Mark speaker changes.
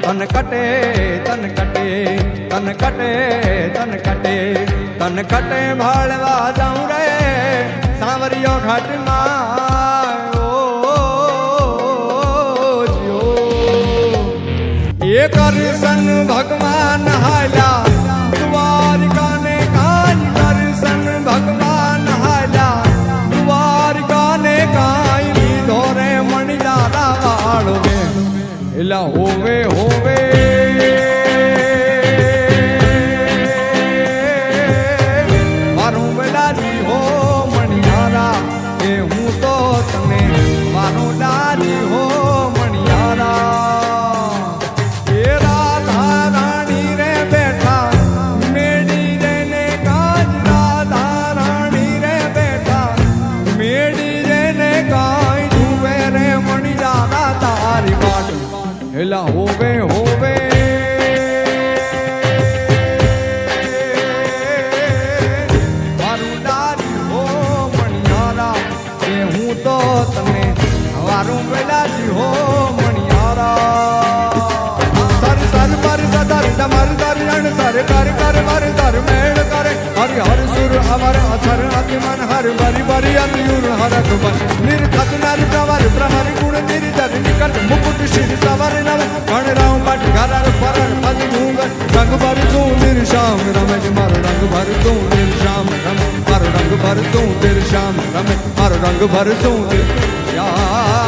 Speaker 1: તન કટે તન કટે તન કટે તન કટે તન કટે ભાળવા જાઉં રે સાવરિયો ઘાટમાં એ કરશન ભગવાન હાલ્યા દ્વારકાને કાંઈ કરશન ભગવાન હાલ્યા દ્વારકાને કાંઈ લીધો રે મણિયારા વાળો વે એલા હોવે હોવે મારું બેલાજી હો મણિયારા એ હું તો તને મારું લાજી હો મણિયારા એલા હોવે હોવે મારું લારી હો મણિયારા એ હું તો તને મારું વેલાજી હો મણિયારા સર સર પર સદર ડમર દરણ સર કર કર વર દર મેળ કરે હરિ હર સુર અમર અસર અતિમન હર બરી બરી અતિયુર હરક બન નિર્ખત નર પ્રવર પ્રહર ગુણ નિર્જર નિકટ મુકુટ શિર સવર નવ ગણ રામ ભટ ઘરર પરર પદ ભૂંગ રંગ ભર સુંદર શ્યામ રમે મારો રંગ ભર સુંદર શ્યામ રમે મારો રંગ ભર સુંદર શ્યામ રમે મારો રંગ ભર સુંદર શ્યામ